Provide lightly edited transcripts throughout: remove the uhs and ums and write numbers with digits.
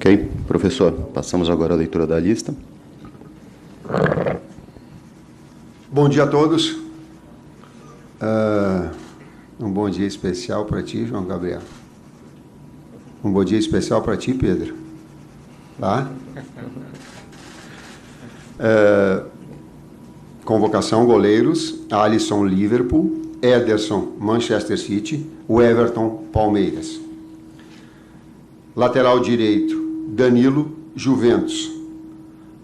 Ok. Professor, passamos agora à leitura da lista. Bom dia a todos. Um bom dia especial para ti, João Gabriel. Um bom dia especial para ti, Pedro. Tá? Convocação: goleiros: Alisson, Liverpool; Ederson, Manchester City; o Everton, Palmeiras. Lateral direito: Danilo, Juventus.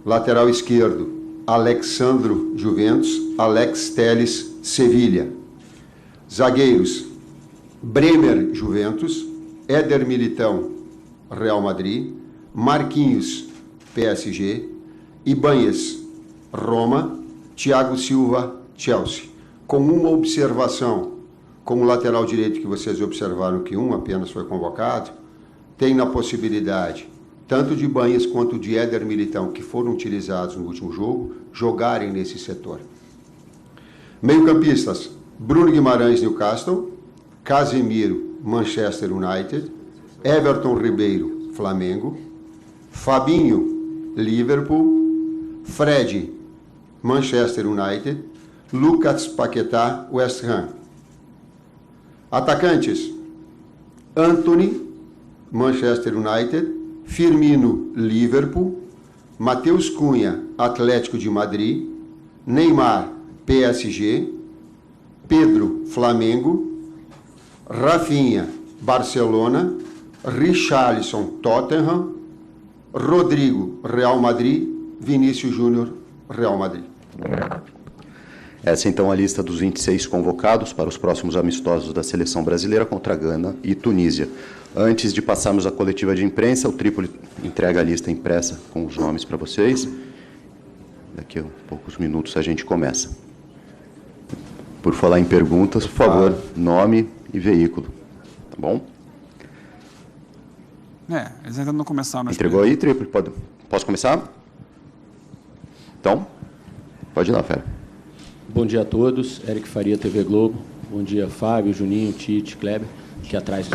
Lateral esquerdo: Alexandro, Juventus; Alex Telles, Sevilha. Zagueiros: Bremer, Juventus; Éder Militão, Real Madrid; Marquinhos, PSG; Ibanez, Roma; Thiago Silva, Chelsea. Com uma observação: como lateral direito que vocês observaram que um apenas foi convocado, tem na possibilidade, tanto de Ibanez quanto de Éder Militão, que foram utilizados no último jogo, jogarem nesse setor. Meio-campistas: Bruno Guimarães, Newcastle; Casemiro, Manchester United; Everton Ribeiro, Flamengo; Fabinho, Liverpool; Fred, Manchester United; Lucas Paquetá, West Ham. Atacantes: Antony, Manchester United; Firmino, Liverpool; Matheus Cunha, Atlético de Madrid; Neymar, PSG; Pedro, Flamengo; Rafinha, Barcelona; Richarlison, Tottenham; Rodrigo, Real Madrid; Vinícius Júnior, Real Madrid. Essa, então, a lista dos 26 convocados para os próximos amistosos da Seleção Brasileira contra Gana e Tunísia. Antes de passarmos à coletiva de imprensa, o Trípoli entrega a lista impressa com os nomes para vocês. Daqui a poucos minutos a gente começa. Por falar em perguntas, por favor, nome e veículo. Tá bom? Eles ainda não começaram. Entregou aí, Trípoli? Posso começar? Então, pode ir lá, fera. Bom dia a todos. Eric Faria, TV Globo. Bom dia, Fábio, Juninho, Tite, Kleber, aqui atrás.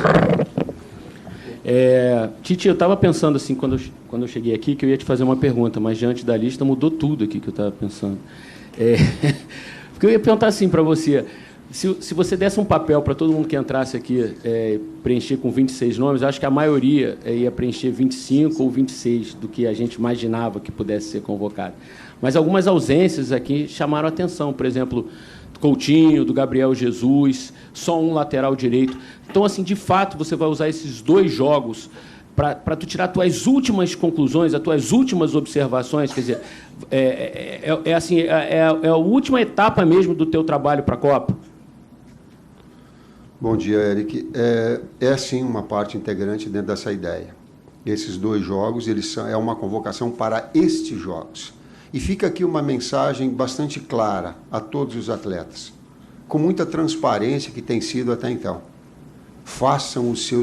Tite, eu estava pensando assim, quando eu cheguei aqui, que eu ia te fazer uma pergunta, mas diante da lista mudou tudo aqui que eu estava pensando. Porque eu ia perguntar assim para você, se você desse um papel para todo mundo que entrasse aqui, preencher com 26 nomes, eu acho que a maioria ia preencher 25 ou 26 do que a gente imaginava que pudesse ser convocado. Mas algumas ausências aqui chamaram a atenção, por exemplo, do Coutinho, do Gabriel Jesus, só um lateral direito. Então, assim, de fato, você vai usar esses 2 jogos para tu tirar as tuas últimas conclusões, as tuas últimas observações, quer dizer, é a última etapa mesmo do teu trabalho para a Copa? Bom dia, Eric. Sim, uma parte integrante dentro dessa ideia. Esses 2 jogos, é uma convocação para estes jogos. E fica aqui uma mensagem bastante clara a todos os atletas, com muita transparência que tem sido até então. Façam o seu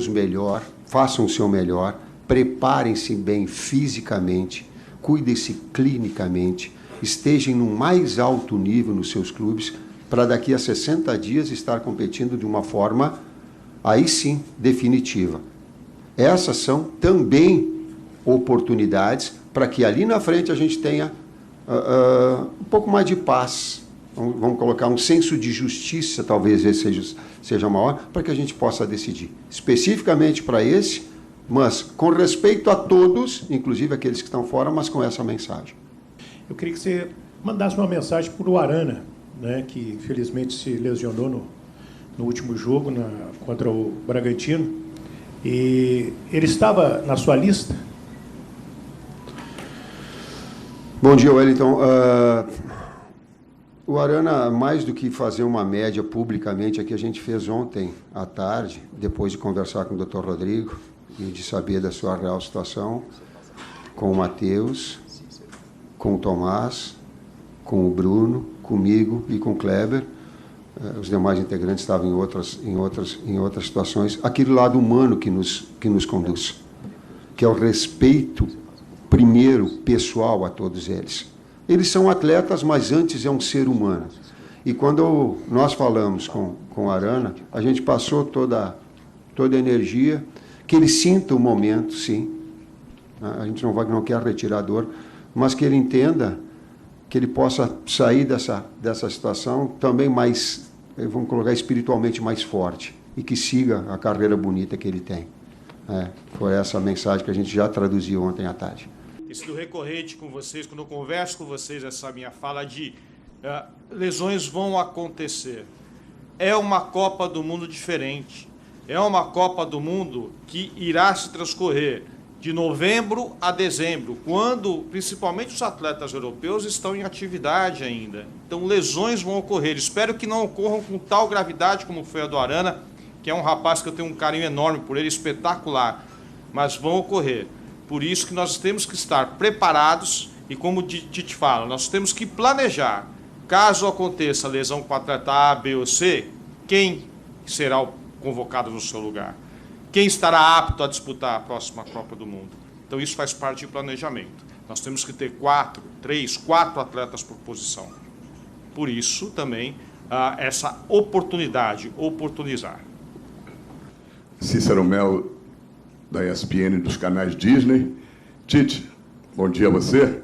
melhor, preparem-se bem fisicamente, cuidem-se clinicamente, estejam no mais alto nível nos seus clubes, para daqui a 60 dias estar competindo de uma forma, aí sim, definitiva. Essas são também oportunidades para que ali na frente a gente tenha um pouco mais de paz, vamos colocar um senso de justiça, talvez esse seja maior, para que a gente possa decidir especificamente para esse, mas com respeito a todos, inclusive aqueles que estão fora, mas com essa mensagem. Eu queria que você mandasse uma mensagem para o Arana, né, que infelizmente se lesionou no último jogo contra o Bragantino, e ele estava na sua lista? Bom dia, Wellington. O Arana, mais do que fazer uma média publicamente, é que a gente fez ontem à tarde, depois de conversar com o Dr. Rodrigo e de saber da sua real situação, com o Matheus, com o Tomás, com o Bruno, comigo e com o Kleber. Os demais integrantes estavam em outras situações. Aquele lado humano que nos conduz, que é o respeito primeiro pessoal a todos eles. Eles são atletas, mas antes é um ser humano. E quando nós falamos com o Arana, a gente passou toda a energia, que ele sinta o momento, sim, A gente não quer retirador, mas que ele entenda que ele possa sair dessa situação também mais, vamos colocar, espiritualmente mais forte e que siga a carreira bonita que ele tem. Foi essa a mensagem que a gente já traduziu ontem à tarde. Tem sido recorrente com vocês, quando eu converso com vocês, essa minha fala de lesões vão acontecer. É uma Copa do Mundo diferente. É uma Copa do Mundo que irá se transcorrer de novembro a dezembro, quando principalmente os atletas europeus estão em atividade ainda. Então, lesões vão ocorrer. Espero que não ocorram com tal gravidade como foi a do Arana, que é um rapaz que eu tenho um carinho enorme por ele, espetacular, mas vão ocorrer. Por isso que nós temos que estar preparados e, como o Tite fala, nós temos que planejar. Caso aconteça lesão com o atleta A, B ou C, quem será convocado no seu lugar? Quem estará apto a disputar a próxima Copa do Mundo? Então isso faz parte do planejamento. Nós temos que ter 4 atletas por posição. Por isso também essa oportunidade, oportunizar. Cícero Melo, da ESPN, dos canais Disney. Tite, bom dia a você.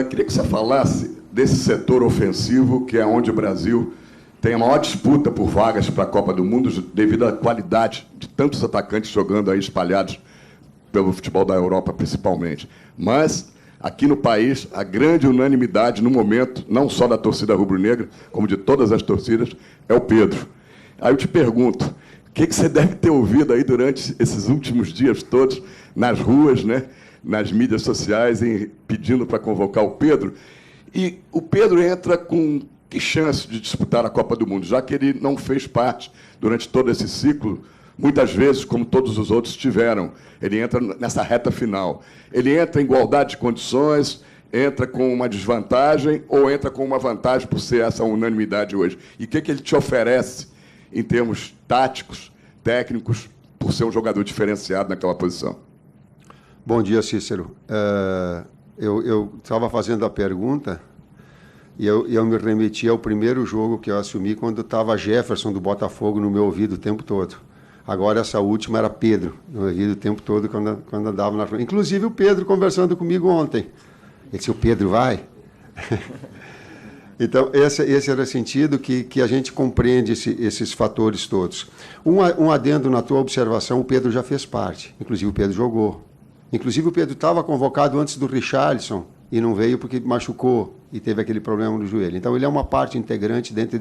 Queria que você falasse desse setor ofensivo, que é onde o Brasil tem a maior disputa por vagas para a Copa do Mundo, devido à qualidade de tantos atacantes jogando aí espalhados pelo futebol da Europa, principalmente. Mas, aqui no país, a grande unanimidade, no momento, não só da torcida rubro-negra, como de todas as torcidas, é o Pedro. Aí eu te pergunto, o que você deve ter ouvido aí durante esses últimos dias todos, nas ruas, né, nas mídias sociais, pedindo para convocar o Pedro? E o Pedro entra com que chance de disputar a Copa do Mundo, já que ele não fez parte durante todo esse ciclo, muitas vezes, como todos os outros tiveram. Ele entra nessa reta final. Ele entra em igualdade de condições, entra com uma desvantagem ou entra com uma vantagem por ser essa unanimidade hoje? E o que ele te oferece em termos táticos, técnicos, por ser um jogador diferenciado naquela posição? Bom dia, Cícero. Eu estava fazendo a pergunta e eu me remeti ao primeiro jogo que eu assumi quando estava Jefferson do Botafogo no meu ouvido o tempo todo. Agora essa última era Pedro no meu ouvido o tempo todo quando andava na rua. Inclusive o Pedro conversando comigo ontem. Ele disse, o Pedro vai? Então, esse era o sentido que a gente compreende esses fatores todos. Um adendo na tua observação, o Pedro já fez parte. Inclusive o Pedro jogou. Inclusive o Pedro estava convocado antes do Richarlison e não veio porque machucou e teve aquele problema no joelho. Então ele é uma parte integrante dentro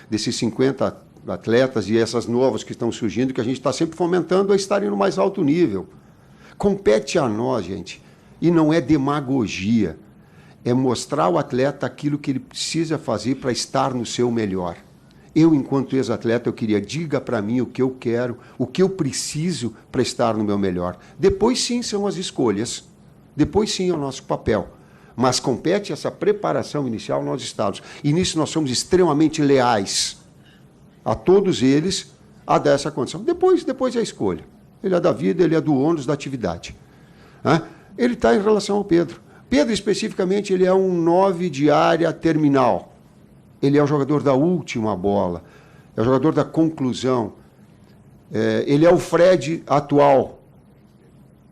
desses 50 atletas e essas novas que estão surgindo, que a gente está sempre fomentando a estarem no mais alto nível. Compete a nós, gente, e não é demagogia, é mostrar ao atleta aquilo que ele precisa fazer para estar no seu melhor. Eu, enquanto ex-atleta, eu queria, diga para mim o que eu quero, o que eu preciso para estar no meu melhor. Depois sim são as escolhas, depois sim é o nosso papel. Mas compete essa preparação inicial nós estamos. E nisso nós somos extremamente leais a todos eles a dar essa condição. Depois é a escolha. Ele é da vida, ele é do ônus da atividade. Ele está em relação ao Pedro. Pedro, especificamente, ele é um 9 de área terminal. Ele é o jogador da última bola, é o jogador da conclusão. Ele é o Fred atual.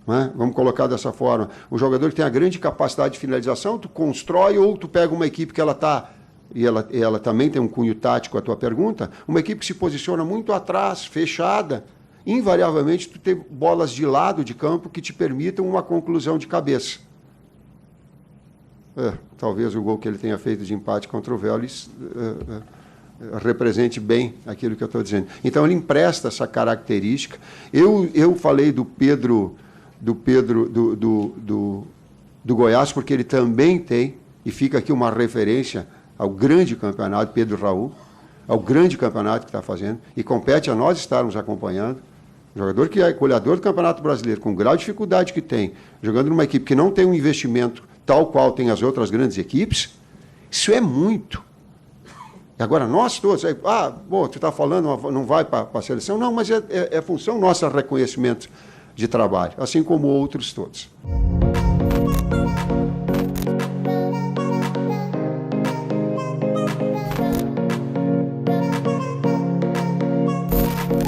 Vamos colocar dessa forma. Um jogador que tem a grande capacidade de finalização, tu constrói ou tu pega uma equipe que ela está, e ela também tem um cunho tático, a tua pergunta, uma equipe que se posiciona muito atrás, fechada, invariavelmente tu tem bolas de lado de campo que te permitam uma conclusão de cabeça. Talvez o gol que ele tenha feito de empate contra o Vélez represente bem aquilo que eu estou dizendo. Então ele empresta essa característica. Eu falei do Pedro do Goiás, porque ele também tem, e fica aqui uma referência ao grande campeonato, Pedro Raul, ao grande campeonato que está fazendo, e compete a nós estarmos acompanhando. Um jogador que é goleador do Campeonato Brasileiro, com o grau de dificuldade que tem, jogando numa equipe que não tem um investimento tal qual tem as outras grandes equipes, isso é muito. E agora nós todos, tu está falando, não vai para a seleção? Não, mas é função nossa reconhecimento de trabalho, assim como outros todos.